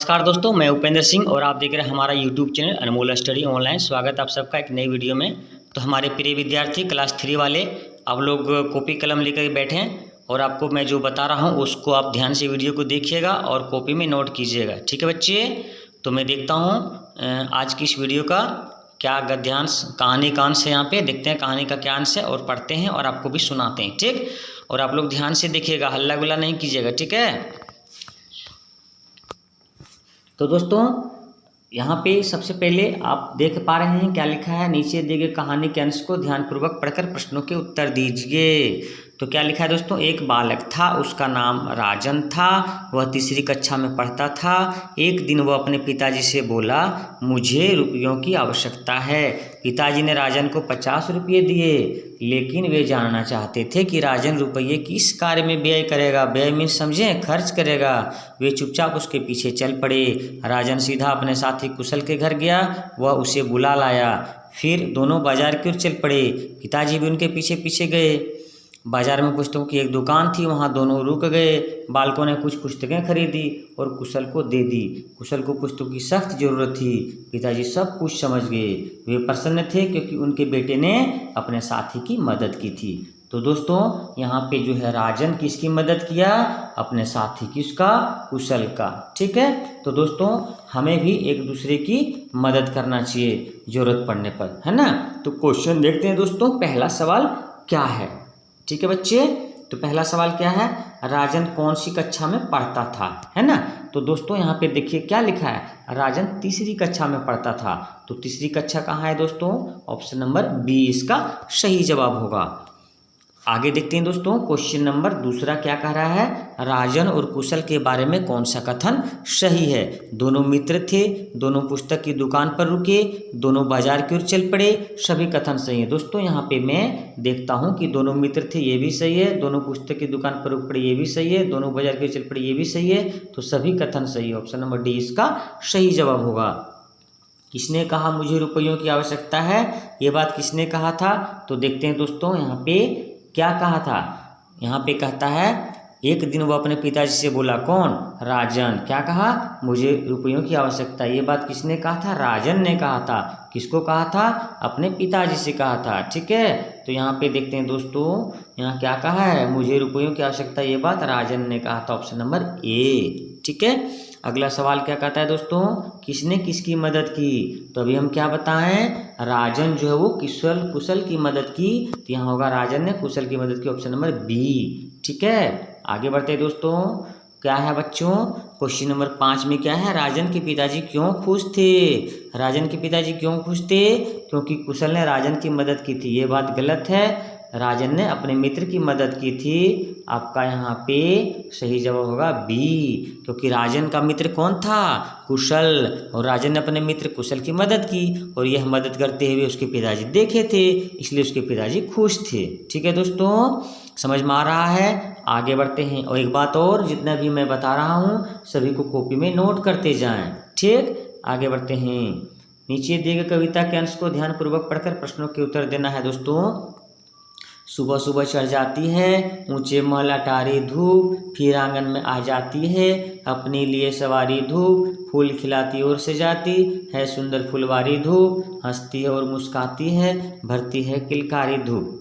नमस्कार दोस्तों, मैं उपेंद्र सिंह और आप देख रहे हैं हमारा यूट्यूब चैनल अनमोल स्टडी ऑनलाइन। स्वागत आप सबका एक नई वीडियो में। तो हमारे प्रिय विद्यार्थी क्लास 3 वाले आप लोग कॉपी कलम लेकर बैठे हैं और आपको मैं जो बता रहा हूं उसको आप ध्यान से वीडियो को देखिएगा और कॉपी में नोट कीजिएगा। ठीक है बच्चे, तो मैं देखता हूँ आज की इस वीडियो का क्या गद्यांश कहानी का अंश है। यहाँ पे देखते हैं कहानी का क्या अंश है और पढ़ते हैं और आपको भी सुनाते हैं। ठीक, और आप लोग ध्यान से देखिएगा, हल्ला गुल्ला नहीं कीजिएगा। ठीक है, तो दोस्तों यहाँ पे सबसे पहले आप देख पा रहे हैं क्या लिखा है। नीचे दिए गए कहानी के अंश को ध्यानपूर्वक पढ़कर प्रश्नों के उत्तर दीजिए। तो क्या लिखा है दोस्तों, एक बालक था, उसका नाम राजन था। वह तीसरी कक्षा में पढ़ता था। एक दिन वह अपने पिताजी से बोला, मुझे रुपयों की आवश्यकता है। पिताजी ने राजन को 50 रुपये दिए, लेकिन वे जानना चाहते थे कि राजन रुपये किस कार्य में व्यय करेगा। व्यय में समझें, खर्च करेगा। वे चुपचाप उसके पीछे चल पड़े। राजन सीधा अपने साथी कुशल के घर गया। वह उसे बुला लाया। फिर दोनों बाजार की ओर चल पड़े। पिताजी भी उनके पीछे पीछे गए। बाजार में पुस्तकों की एक दुकान थी, वहाँ दोनों रुक गए। बालकों ने कुछ पुस्तकें खरीदी और कुशल को दे दी। कुशल को पुस्तकों की सख्त जरूरत थी। पिताजी सब कुछ समझ गए। वे प्रसन्न थे क्योंकि उनके बेटे ने अपने साथी की मदद की थी। तो दोस्तों यहाँ पे जो है राजन किसकी मदद किया, अपने साथी की, उसका कुशल का। ठीक है, तो दोस्तों हमें भी एक दूसरे की मदद करना चाहिए जरूरत पड़ने पर, है ना। तो क्वेश्चन देखते हैं दोस्तों, पहला सवाल क्या है। ठीक है बच्चे, तो पहला सवाल क्या है, राजन कौन सी कक्षा में पढ़ता था, है ना। तो दोस्तों यहाँ पे देखिए क्या लिखा है, राजन तीसरी कक्षा में पढ़ता था। तो तीसरी कक्षा कहाँ है दोस्तों, ऑप्शन नंबर बी इसका सही जवाब होगा। आगे देखते हैं दोस्तों, क्वेश्चन नंबर दूसरा क्या कह रहा है, राजन और कुशल के बारे में कौन सा कथन सही है। दोनों मित्र थे, दोनों पुस्तक की दुकान पर रुके, दोनों बाजार की ओर चल पड़े, सभी कथन सही है। दोस्तों यहाँ पे मैं देखता हूँ कि दोनों मित्र थे, ये भी सही है। दोनों पुस्तक की दुकान पर रुक पड़े, ये भी सही है। दोनों बाजार की ओर चल पड़े, ये भी सही है। तो सभी कथन सही है। ऑप्शन नंबर डी इसका सही जवाब होगा। किसने कहा मुझे रुपयों की आवश्यकता है, ये बात किसने कहा था। तो देखते हैं दोस्तों यहाँ पे क्या कहा था। यहाँ पे कहता है, एक दिन वो अपने पिताजी से बोला, कौन, राजन, क्या कहा, मुझे रुपयों की आवश्यकता। ये बात किसने कहा था, राजन ने कहा था। किसको कहा था, अपने पिताजी से कहा था। ठीक है, तो यहाँ पे देखते हैं दोस्तों, यहाँ क्या कहा है, मुझे रुपयों की आवश्यकता, ये बात राजन ने कहा था। Option number A. ठीक है, अगला सवाल क्या कहता है दोस्तों, किसने किसकी मदद की। तो अभी हम क्या बताएं, राजन जो है वो कुशल की मदद की। तो यहाँ होगा राजन ने कुशल की मदद की। Option number B. ठीक है, आगे बढ़ते हैं दोस्तों, क्या है बच्चों, क्वेश्चन नंबर 5 में क्या है, राजन के पिताजी क्यों खुश थे। राजन के पिताजी क्यों खुश थे, क्योंकि कुशल ने राजन की मदद की थी। ये बात गलत है, राजन ने अपने मित्र की मदद की थी। आपका यहाँ पे सही जवाब होगा बी, क्योंकि राजन का मित्र कौन था, कुशल, और राजन ने अपने मित्र कुशल की मदद की और यह मदद करते हुए उसके पिताजी देखे थे, इसलिए उसके पिताजी खुश थे। ठीक है दोस्तों, समझ में आ रहा है। आगे बढ़ते हैं, और एक बात और, जितना भी मैं बता रहा हूँ सभी को कॉपी में नोट करते जाएं। ठीक, आगे बढ़ते हैं। नीचे दिए गए कविता के अंश को ध्यानपूर्वक पढ़कर प्रश्नों के उत्तर देना है दोस्तों। सुबह सुबह चढ़ जाती है ऊंचे महल अटारी धूप, फिर आंगन में आ जाती है अपने लिए सवारी धूप, फूल खिलाती और सजाती है सुंदर फुलवारी धूप, हंसती है और मुस्काती है भरती है किलकारी धूप।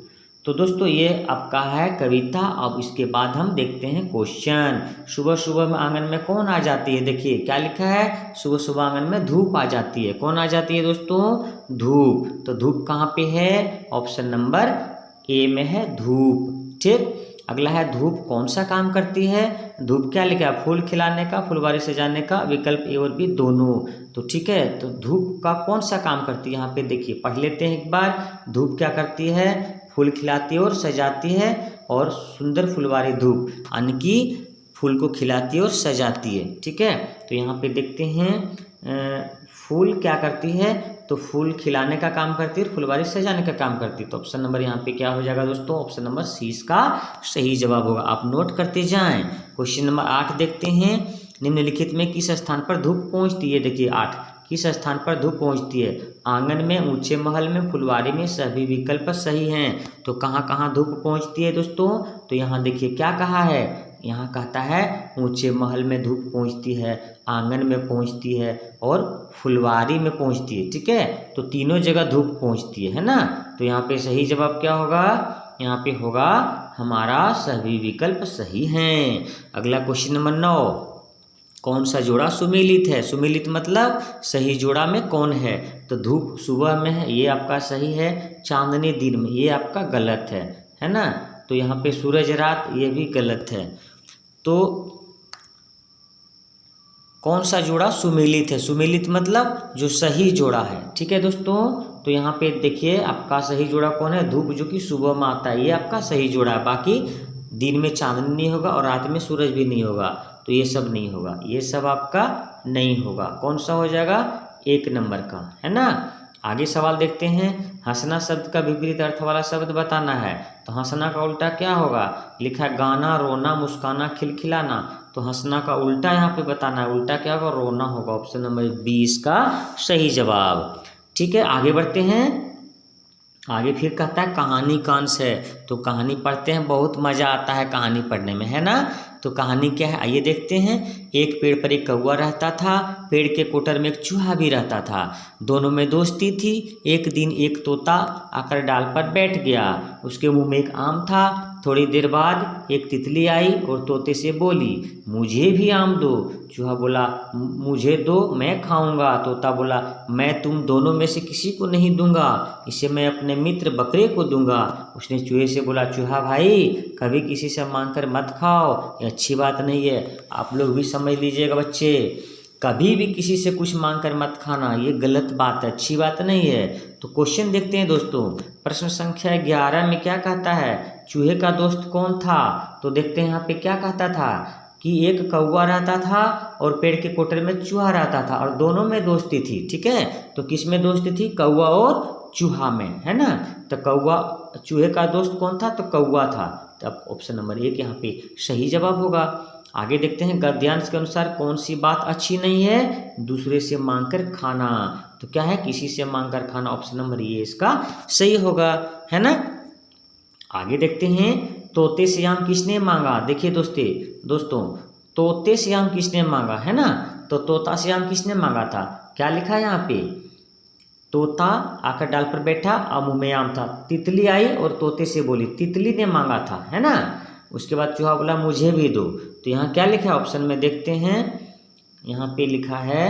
तो दोस्तों ये आपका है कविता। अब इसके बाद हम देखते हैं क्वेश्चन। सुबह सुबह में आंगन में कौन आ जाती है, देखिए क्या लिखा है, सुबह सुबह आंगन में धूप आ जाती है। कौन आ जाती है दोस्तों, धूप। तो धूप कहाँ पे है, ऑप्शन नंबर ए में है धूप। ठीक, अगला है धूप कौन सा काम करती है। धूप क्या लिखा है, फूल खिलाने का, फुलवारी सजाने का, विकल्प ए और बी दोनों। तो ठीक है, तो धूप का कौन सा काम करती है, यहाँ पे देखिए पढ़ लेते हैं एक बार। धूप क्या करती है, फूल खिलाती है और सजाती है, और सुंदर फुलवारी धूप यानी कि फूल को खिलाती है और सजाती है। ठीक है, तो यहाँ पे देखते हैं फूल क्या करती है, तो फूल खिलाने का काम करती है और फुलवारी सजाने का काम करती है। तो ऑप्शन नंबर यहाँ पे क्या हो जाएगा दोस्तों, ऑप्शन नंबर सी इसका सही जवाब होगा। आप नोट करते जाएं। क्वेश्चन नंबर 8 देखते हैं, निम्नलिखित में किस स्थान पर धूप पहुँचती है। देखिए 8, किस स्थान पर धूप पहुँचती है, आंगन में, ऊंचे महल में, फुलवारी में, सभी विकल्प सही हैं। तो कहाँ कहाँ धूप पहुँचती है दोस्तों, तो यहाँ देखिए क्या कहा है, यहाँ कहता है ऊंचे महल में धूप पहुँचती है, आंगन में पहुँचती है और फुलवारी में पहुँचती है। ठीक है, तो तीनों जगह धूप पहुँचती है ना। तो यहाँ पे सही जवाब क्या होगा? यहाँ पे होगा हमारा सभी विकल्प सही हैं। अगला क्वेश्चन नंबर 9, कौन सा जोड़ा सुमेलित है? सुमेलित मतलब सही जोड़ा में कौन है? तो धूप सुबह में है, ये आपका सही है। चांदनी दिन में, ये आपका गलत है ना। तो यहाँ पे सूरज रात, ये भी गलत है। तो कौन सा जोड़ा सुमेलित है? सुमेलित मतलब जो सही जोड़ा है। ठीक है दोस्तों, तो यहाँ पे देखिए आपका सही जोड़ा कौन है? धूप, जो कि सुबह में आता है, ये आपका सही जोड़ा है। बाकी दिन में चांदनी नहीं होगा और रात में सूरज भी नहीं होगा, तो ये सब नहीं होगा, ये सब आपका नहीं होगा। कौन सा हो जाएगा? 1 नंबर का, है ना। आगे सवाल देखते हैं। हंसना शब्द का विपरीत अर्थ वाला शब्द बताना है। तो हंसना का उल्टा क्या होगा? लिखा है गाना, रोना, मुस्काना, खिलखिलाना। तो हंसना का उल्टा यहाँ पे बताना है। उल्टा क्या होगा? रोना होगा। ऑप्शन नंबर 20 का सही जवाब। ठीक है, आगे बढ़ते हैं। आगे फिर कहता है कहानी का अंश है। तो कहानी पढ़ते हैं, बहुत मज़ा आता है कहानी पढ़ने में, है ना। तो कहानी क्या है आइए देखते हैं। एक पेड़ पर एक कौवा रहता था, पेड़ के कोटर में एक चूहा भी रहता था। दोनों में दोस्ती थी। एक दिन एक तोता आकर डाल पर बैठ गया, उसके मुंह में एक आम था। थोड़ी देर बाद एक तितली आई और तोते से बोली, मुझे भी आम दो। चूहा बोला, मुझे दो, मैं खाऊंगा। तोता बोला, मैं तुम दोनों में से किसी को नहीं दूंगा, इसे मैं अपने मित्र बकरे को दूंगा। उसने चूहे से बोला, चूहा भाई कभी किसी से मांगकर मत खाओ, ये अच्छी बात नहीं है। आप लोग भी समझ लीजिएगा बच्चे, कभी भी किसी से कुछ मांगकर मत खाना, ये गलत बात है, अच्छी बात नहीं है। तो क्वेश्चन देखते हैं दोस्तों। प्रश्न संख्या 11 में क्या कहता है? चूहे का दोस्त कौन था? तो देखते हैं यहाँ पे क्या कहता था कि एक कौवा रहता था और पेड़ के कोटर में चूहा रहता था और दोनों में दोस्ती थी। ठीक है, तो किस में दोस्ती थी? कौवा और चूहा में, है ना। तो कौवा, चूहे का दोस्त कौन था? तो कौवा था। तो अब ऑप्शन नंबर 1 यहाँ पे सही जवाब होगा। आगे देखते हैं गद्यांश के अनुसार कौन सी बात अच्छी नहीं है? दूसरे से मांगकर खाना। तो क्या है? किसी से मांगकर खाना। ऑप्शन नंबर ये इसका सही होगा, है ना। आगे देखते हैं तोते से आम किसने मांगा? देखिए दोस्तों तोते से आम किसने मांगा, है ना। तो तोता से आम किसने मांगा था? क्या लिखा है यहाँ पे? तोता आकर डाल पर बैठा और मुंह में आम था। तितली आई और तोते से बोली, तितली ने मांगा था, है ना। उसके बाद चूहा बोला, मुझे भी दो। तो यहाँ क्या लिखा है? ऑप्शन में देखते हैं। यहाँ पे लिखा है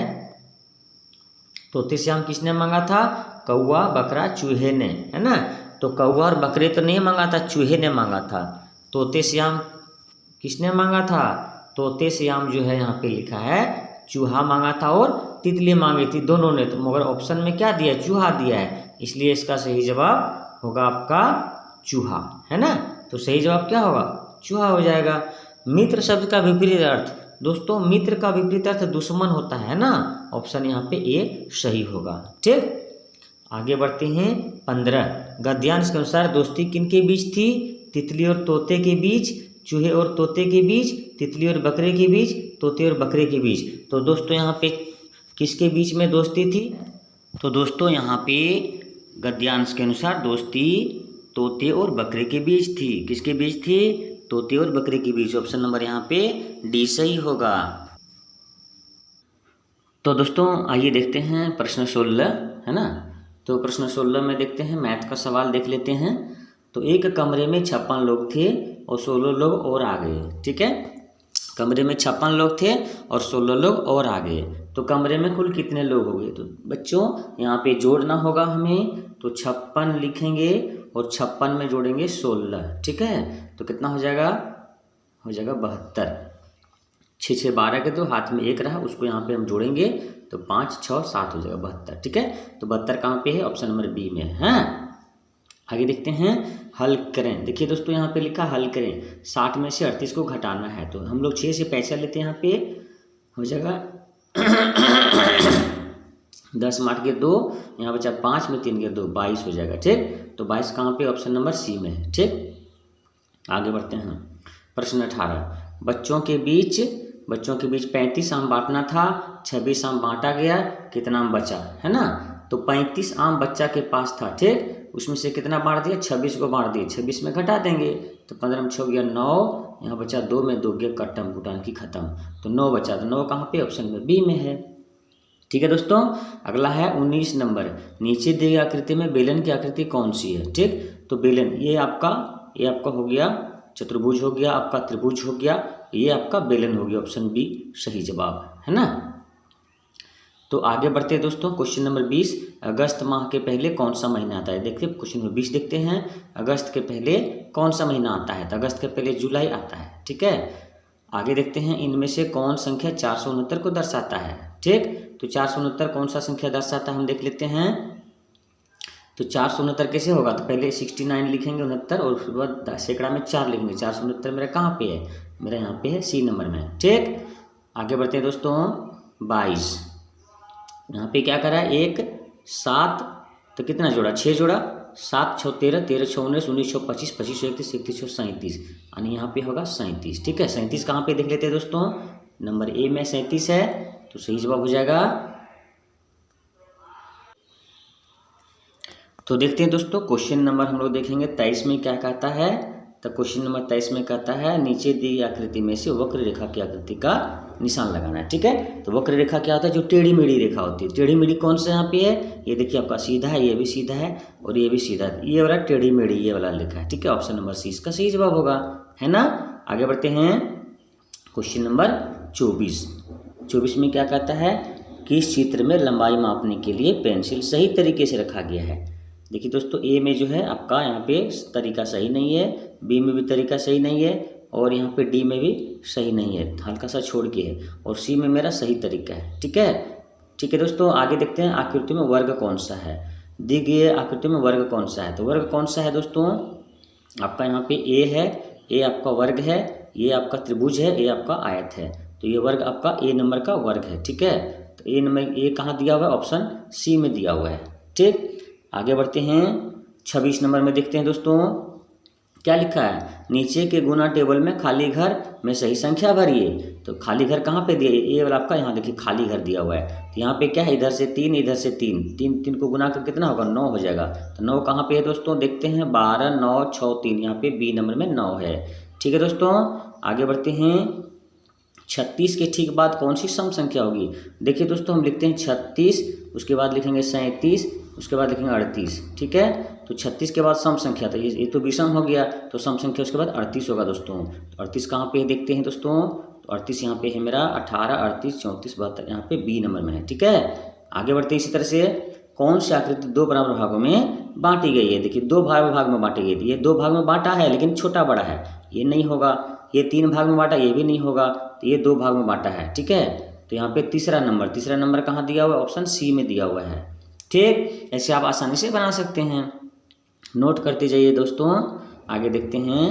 तोते से आम किसने मांगा था? कौवा, बकरा, चूहे ने, है ना। तो कौवा और बकरे तो नहीं मांगा था, चूहे ने मांगा था। तोते से आम किसने मांगा था? तोते से आम जो है यहाँ पे लिखा है चूहा मांगा था और तितली मांगी थी, दोनों ने। तो मगर ऑप्शन में क्या दिया है? चूहा दिया है, इसलिए इसका सही जवाब होगा आपका चूहा, है ना। तो सही जवाब क्या होगा? चूहा हो जाएगा। मित्र शब्द का विपरीत अर्थ। दोस्तों मित्र का विपरीत अर्थ दुश्मन होता है ना। ऑप्शन यहाँ पे ए सही होगा। ठीक, आगे बढ़ते हैं। 15 गद्यांश के अनुसार दोस्ती किनके बीच थी? तितली और तोते के बीच, चूहे और तोते के बीच, तितली और बकरे के बीच, तोते और बकरे के बीच। तो दोस्तों यहाँ पे किसके बीच में दोस्ती थी? तो दोस्तों यहाँ पे गद्यांश के अनुसार दोस्ती तोते और बकरे के बीच थी। किसके बीच थी? तोते और बकरे के बीच। ऑप्शन नंबर यहाँ पे डी सही होगा। तो दोस्तों आइए देखते हैं प्रश्न 16, है ना। तो प्रश्न 16 में देखते हैं, मैथ का सवाल देख लेते हैं। तो एक कमरे में 56 लोग थे और 16 लोग और आ गए। ठीक है, कमरे में 56 लोग थे और 16 लोग और आ गए। तो कमरे में कुल कितने लोग हो गए? तो बच्चों यहाँ पे जोड़ना होगा हमें। तो 56 लिखेंगे और 56 में जोड़ेंगे 16। ठीक है, तो कितना हो जाएगा? हो जाएगा 72। 6 6 12 के 2, हाथ में 1 रहा, उसको यहाँ पे हम जोड़ेंगे तो 5 6 7 हो जाएगा 72। ठीक है, तो 72 कहाँ पे है? ऑप्शन नंबर बी में है। आगे देखते हैं, हल करें। देखिए दोस्तों यहाँ पे लिखा हल करें। 60 में से 38 को घटाना है। तो हम लोग 6 से पैसा लेते हैं। यहाँ पे हो जाएगा 10 माट के 2, यहाँ बचा 5 में 3 के 2, 22 हो जाएगा। ठीक, तो 22 कहाँ पे? ऑप्शन नंबर सी में है। ठीक, आगे बढ़ते हैं। प्रश्न 18 बच्चों के बीच 35 आम बांटना था, 26 आम बांटा गया, कितना आम बचा, है ना। तो 35 आम बच्चा के पास था, ठीक। उसमें से कितना बांट दिया, 26 को बांट दिए, 26 में घटा देंगे तो 15 में 6 गया 9, यहाँ बचा 2 में 2 गया कट्टम कुटान की खत्म, तो 9 बचा, तो 9 कहाँ पे, ऑप्शन में बी में है। ठीक है दोस्तों, अगला है 19 नंबर। नीचे दी गई आकृति में बेलन की आकृति कौन सी है, ठीक। तो बेलन ये आपका हो गया चतुर्भुज, हो गया आपका त्रिभुज, हो गया ये आपका बेलन हो गया, ऑप्शन बी सही जवाब है ना। तो आगे बढ़ते हैं दोस्तों, क्वेश्चन नंबर 20। अगस्त माह के पहले कौन सा महीना आता है। देखिए क्वेश्चन नंबर 20 देखते हैं, अगस्त के पहले कौन सा महीना आता है। तो अगस्त के पहले जुलाई आता है, ठीक है। आगे देखते हैं, इनमें से कौन संख्या 469 को दर्शाता है, ठीक। तो 469 कौन सा संख्या दर्शाता है, हम देख लेते हैं। तो 469 कैसे होगा, तो पहले 69 लिखेंगे 69 और उसके बाद सैकड़ा में 4 लिखेंगे। 469 मेरा कहाँ पे है, मेरा यहाँ पे है सी नंबर में, ठीक। आगे बढ़ते हैं दोस्तों, 22। यहाँ पे क्या करा है, 1 7, तो कितना जोड़ा, 6 जोड़ा, 7 6 13, 13 6 19, 19 6 25, 25 31, 31 6 37, यानी यहाँ पे होगा 37, ठीक है। 37 कहाँ पे देख लेते हैं दोस्तों, नंबर ए में 37 है, तो सही जवाब हो जाएगा। तो देखते हैं दोस्तों, क्वेश्चन नंबर हम लोग देखेंगे 23 में क्या कहता है। तो क्वेश्चन नंबर 23 में कहता है, नीचे दी आकृति में से वक्र रेखा की आकृति का निशान लगाना है, ठीक है। तो वक्र रेखा क्या होता है, जो टेढ़ी मेढ़ी रेखा होती है। टेढ़ी मेढ़ी कौन सा यहाँ पे है, ये देखिए आपका सीधा है, ये भी सीधा है और ये भी सीधा है, ये वाला टेढ़ी मेढ़ी ये वाला लिखा है, ठीक है। ऑप्शन नंबर सी इसका सही जवाब होगा, है ना। आगे बढ़ते हैं, क्वेश्चन नंबर 24। 24 में क्या कहता है, किस चित्र में लंबाई मापने के लिए पेंसिल सही तरीके से रखा गया है। देखिए दोस्तों, ए में जो है आपका यहाँ पे तरीका सही नहीं है, बी में भी तरीका सही नहीं है और यहाँ पे डी में भी सही नहीं है, हल्का सा छोड़ के है, और सी में मेरा सही तरीका है, ठीक है। ठीक है दोस्तों, आगे देखते हैं, आकृति में वर्ग कौन सा है। दी गई आकृति में वर्ग कौन सा है। तो वर्ग कौन सा है दोस्तों, आपका यहाँ पे ए है, ए आपका वर्ग है, ये आपका त्रिभुज है, ये आपका आयत है, तो ये वर्ग आपका ए नंबर का वर्ग है, ठीक है। तो ए नंबर ए कहाँ दिया हुआ है, ऑप्शन सी में दिया हुआ है, ठीक। आगे बढ़ते हैं, 26 नंबर में देखते हैं दोस्तों, क्या लिखा है, नीचे के गुना टेबल में खाली घर में सही संख्या भरिए। तो खाली घर कहाँ पे दिया, ये वाला आपका यहाँ देखिए खाली घर दिया हुआ है, तो यहाँ पे क्या है, इधर से 3 इधर से 3, 3 3 को गुना कर कितना होगा, 9 हो जाएगा। तो 9 कहाँ पे है दोस्तों, देखते हैं 12 9 6 3, यहाँ पे बी नंबर में 9 है, ठीक है दोस्तों। आगे बढ़ते हैं, 36 के ठीक बाद कौन सी सम संख्या होगी। देखिए दोस्तों, हम लिखते हैं 36, उसके बाद लिखेंगे 37, उसके बाद लिखेंगे 38, ठीक है। तो 36 के बाद सम संख्या, तो ये तो विषम हो गया, तो सम संख्या उसके बाद 38 होगा दोस्तों। तो 38 कहाँ पे है देखते हैं दोस्तों, तो 38 यहाँ पे है मेरा 18 38 34 72, यहाँ पे बी नंबर में है, ठीक है। आगे बढ़ते हैं, इसी तरह से कौन सी आकृति 2 बराबर भागों में बांटी गई है। देखिए 2 भाग में बांटी गई थी, ये 2 भाग में बांटा है लेकिन छोटा बड़ा है, ये नहीं होगा। ये 3 भाग में बांटा, ये भी नहीं होगा, तो ये 2 भाग में बांटा है, ठीक है। तो यहाँ पे तीसरा नंबर कहाँ दिया हुआ है, ऑप्शन सी में दिया हुआ है, ठीक। ऐसे आप आसानी से बना सकते हैं, नोट करते जाइए दोस्तों। आगे देखते हैं,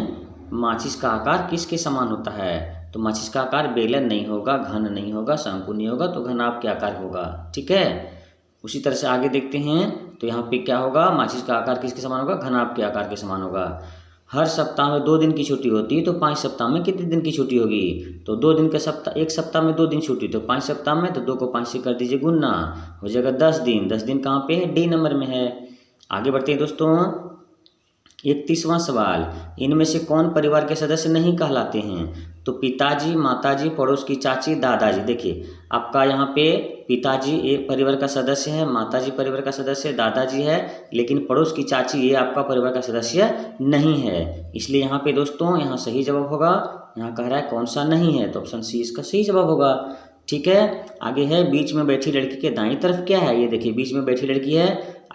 माचिस का आकार किसके समान होता है। तो माचिस का आकार बेलन नहीं होगा, घन नहीं होगा, शंकु नहीं होगा, तो घन आपके आकार होगा, ठीक है। उसी तरह से आगे देखते हैं, तो यहाँ पे क्या होगा, माचिस का आकार किसके समान होगा, घन आपके आकार के समान होगा। हर सप्ताह में 2 दिन की छुट्टी होती है, तो 5 सप्ताह में कितने दिन की छुट्टी होगी। तो 2 दिन का सप्ताह, 1 सप्ताह में 2 दिन छुट्टी, तो 5 सप्ताह में, तो 2 को 5 से कर दीजिए गुना, हो जाएगा 10 दिन। 10 दिन कहाँ पे है, डी नंबर में है। आगे बढ़ते हैं दोस्तों, 31वां सवाल, इनमें से कौन परिवार के सदस्य नहीं कहलाते हैं। तो पिताजी, माताजी, पड़ोस की चाची, दादाजी। देखिए आपका यहाँ पे पिताजी एक परिवार का सदस्य है, माताजी परिवार का सदस्य है, दादाजी है, लेकिन पड़ोस की चाची ये आपका परिवार का सदस्य नहीं है, इसलिए यहाँ पे दोस्तों यहाँ सही जवाब होगा। यहाँ कह रहा है कौन सा नहीं है, तो ऑप्शन सी इसका सही जवाब होगा, ठीक है। आगे है, बीच में बैठी लड़की के दाईं तरफ क्या है। ये देखिए बीच में बैठी लड़की है,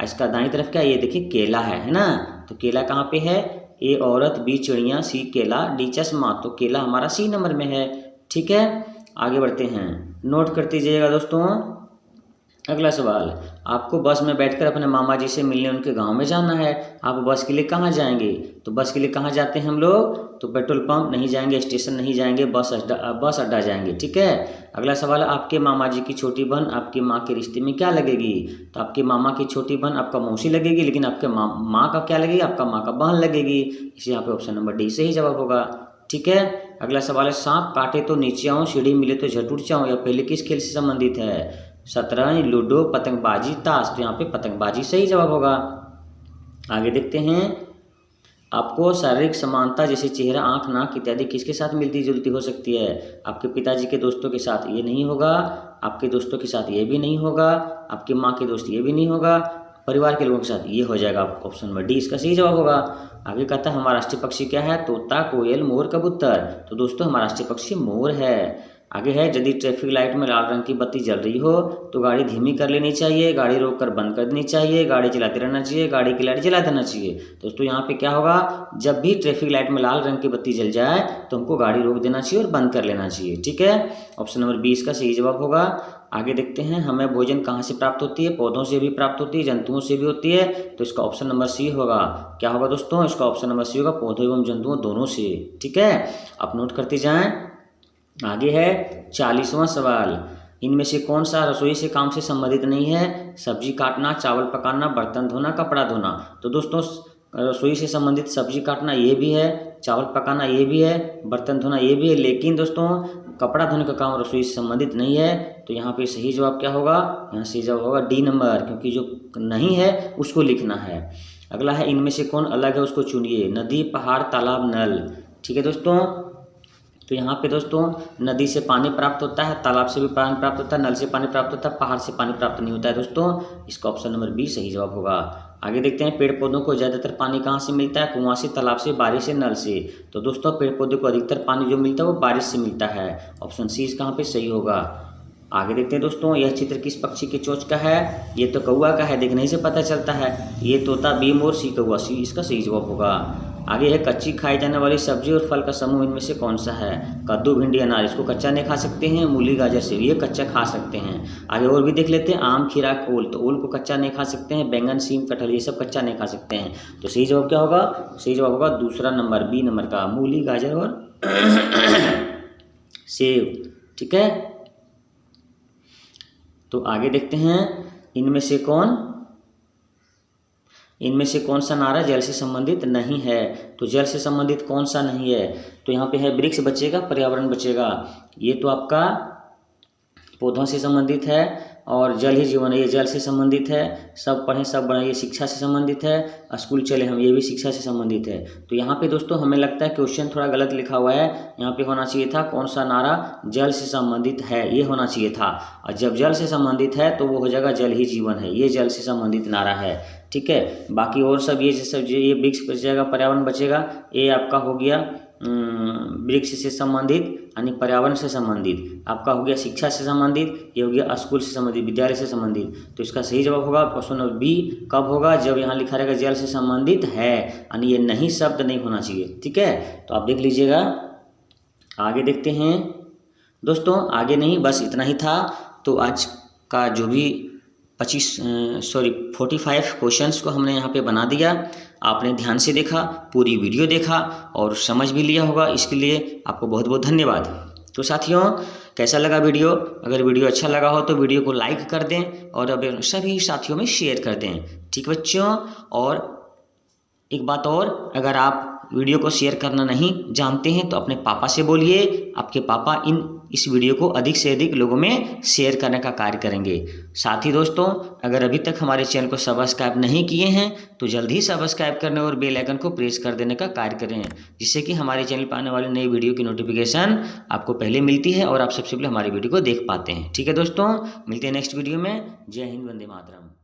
इसका दाईं तरफ क्या है, ये देखिए केला है ना। तो केला कहाँ पे है, ए औरत, बी चिड़िया, सी केला, डी चश्मा, तो केला हमारा सी नंबर में है, ठीक है। आगे बढ़ते हैं, नोट करते जाइएगा दोस्तों। अगला सवाल, आपको बस में बैठकर अपने मामा जी से मिलने उनके गांव में जाना है। आप बस के लिए कहाँ जाएंगे। तो बस के लिए कहाँ जाते हैं हम लोग, तो पेट्रोल पंप नहीं जाएंगे, स्टेशन नहीं जाएंगे, बस अड्डा जाएंगे, ठीक है। अगला सवाल, आपके मामा जी की छोटी बहन आपकी माँ के रिश्ते में क्या लगेगी। तो आपके मामा की छोटी बहन आपका मौसी लगेगी, लेकिन आपके माँ का क्या लगेगी, आपका माँ का बहन लगेगी, इसे यहाँ पे ऑप्शन नंबर डी सही जवाब होगा, ठीक है। अगला सवाल है, सांप काटे तो नीचे आऊँ, सीढ़ी मिले तो झट उठ जाऊँ, या पहले किस खेल से संबंधित है। शतरंज, लूडो, पतंगबाजी, ताश। तो यहाँ पे पतंगबाजी सही जवाब होगा। आगे देखते हैं, आपको शारीरिक समानता जैसे चेहरा, आँख, नाक इत्यादि किसके साथ मिलती जुलती हो सकती है? आपके पिताजी के दोस्तों के साथ ये नहीं होगा, आपके दोस्तों के साथ ये भी नहीं होगा, आपकी माँ के दोस्त ये भी नहीं होगा, परिवार के लोगों के साथ ये हो जाएगा। ऑप्शन नंबर डी इसका सही जवाब होगा। आगे कहता है हमारा राष्ट्रीय पक्षी क्या है? तोता, कोयल, मोर, कबूतर। तो दोस्तों हमारा राष्ट्रीय पक्षी मोर है। आगे है, यदि ट्रैफिक लाइट में लाल रंग की बत्ती जल रही हो तो गाड़ी धीमी कर लेनी चाहिए, गाड़ी रोककर बंद कर देनी चाहिए, गाड़ी चलाते रहना चाहिए, गाड़ी की लाइट जला देना चाहिए। दोस्तों यहाँ पे क्या होगा, जब भी ट्रैफिक लाइट में लाल रंग की बत्ती जल जाए तो हमको गाड़ी रोक देना चाहिए और बंद कर लेना चाहिए। ठीक है, ऑप्शन नंबर बी इसका सही जवाब होगा। आगे देखते हैं, हमें भोजन कहाँ से प्राप्त होती है? पौधों से भी प्राप्त होती है, जंतुओं से भी होती है। तो इसका ऑप्शन नंबर सी होगा। क्या होगा दोस्तों? इसका ऑप्शन नंबर सी होगा, पौधों एवं जंतुओं दोनों से। ठीक है, आप नोट करते जाएं। आगे है 40वां सवाल, इनमें से कौन सा रसोई से काम से संबंधित नहीं है? सब्जी काटना, चावल पकाना, बर्तन धोना, कपड़ा धोना। तो दोस्तों रसोई से संबंधित सब्जी काटना ये भी है, चावल पकाना ये भी है, बर्तन धोना ये भी है, लेकिन दोस्तों कपड़ा धोने का काम रसोई से संबंधित नहीं है। तो यहाँ पे सही जवाब क्या होगा? यहाँ सही जवाब होगा डी नंबर, क्योंकि जो नहीं है उसको लिखना है। अगला है, इनमें से कौन अलग है उसको चुनिए? नदी, पहाड़, तालाब, नल। ठीक है दोस्तों, तो यहाँ पे दोस्तों नदी से पानी प्राप्त होता है, तालाब से भी पानी प्राप्त होता है, नल से पानी प्राप्त होता है, पहाड़ से पानी प्राप्त नहीं होता है दोस्तों। इसका ऑप्शन नंबर बी सही जवाब होगा। आगे देखते हैं, पेड़ पौधों को ज़्यादातर पानी कहाँ से मिलता है? कुआं से, तालाब से, बारिश से, नल से। तो दोस्तों पेड़ पौधों को अधिकतर पानी जो मिलता है वो बारिश से मिलता है। ऑप्शन सी इसका यहाँ पे सही होगा। आगे देखते हैं दोस्तों, यह चित्र किस पक्षी के चोंच का है? ये तो कौवा का है, देखने से पता चलता है। ये तोता, बी मोर, सी कौवा। सी इसका सही जवाब होगा। आगे है, कच्ची खाई जाने वाली सब्जी और फल का समूह इनमें से कौन सा है? कद्दू, भिंडी, अनार। इसको कच्चा नहीं खा सकते हैं। मूली, गाजर, सेब ये कच्चा खा सकते हैं। आगे और भी देख लेते हैं, आम, खीरा, ओल। तो ओल को कच्चा नहीं खा सकते हैं। बैंगन, सीम, कटहल ये सब कच्चा नहीं खा सकते हैं। तो सही जवाब क्या होगा? सही जवाब होगा दूसरा नंबर, बी नंबर का, मूली, गाजर और सेब। ठीक है, तो आगे देखते हैं, इनमें से कौन सा नारा जल से संबंधित नहीं है? तो जल से संबंधित कौन सा नहीं है? तो यहाँ पे है, वृक्ष बचेगा, पर्यावरण बचेगा। ये तो आपका पौधों से संबंधित है और जल ही जीवन है, ये जल से संबंधित है। सब पढ़ें सब बढ़ें, ये शिक्षा से संबंधित है। स्कूल चले हम, ये भी शिक्षा से संबंधित है। तो यहाँ पे दोस्तों हमें लगता है क्वेश्चन थोड़ा गलत लिखा हुआ है। यहाँ पे होना चाहिए था कौन सा नारा जल से संबंधित है, ये होना चाहिए था। और जब जल से संबंधित है तो वो हो जाएगा जल ही जीवन है, ये जल से संबंधित नारा है। ठीक है, बाकी और सब ये वृक्ष बचेगा, पर्यावरण बचेगा, ये आपका हो गया वृक्ष से संबंधित यानी पर्यावरण से संबंधित। आपका हो गया शिक्षा से संबंधित, ये हो गया स्कूल से संबंधित, विद्यालय से संबंधित। तो इसका सही जवाब होगा ऑप्शन नंबर बी। कब होगा? जब यहाँ लिखा रहेगा जल से संबंधित है, यानी ये नहीं शब्द नहीं होना चाहिए। ठीक है, तो आप देख लीजिएगा। आगे देखते हैं दोस्तों, आगे नहीं बस इतना ही था। तो आज का जो भी 45 क्वेश्चंस को हमने यहाँ पे बना दिया। आपने ध्यान से देखा, पूरी वीडियो देखा और समझ भी लिया होगा, इसके लिए आपको बहुत बहुत धन्यवाद। तो साथियों कैसा लगा वीडियो? अगर वीडियो अच्छा लगा हो तो वीडियो को लाइक कर दें और अब सभी साथियों में शेयर कर दें। ठीक बच्चों, और एक बात और, अगर आप वीडियो को शेयर करना नहीं जानते हैं तो अपने पापा से बोलिए, आपके पापा इस वीडियो को अधिक से अधिक लोगों में शेयर करने का कार्य करेंगे। साथ ही दोस्तों अगर अभी तक हमारे चैनल को सब्सक्राइब नहीं किए हैं तो जल्द ही सब्सक्राइब करने और बेल आइकन को प्रेस कर देने का कार्य करें, जिससे कि हमारे चैनल पर आने वाली नई वीडियो की नोटिफिकेशन आपको पहले मिलती है और आप सबसे पहले हमारी वीडियो को देख पाते हैं। ठीक है दोस्तों, मिलते हैं नेक्स्ट वीडियो में। जय हिंद, वंदे मातरम।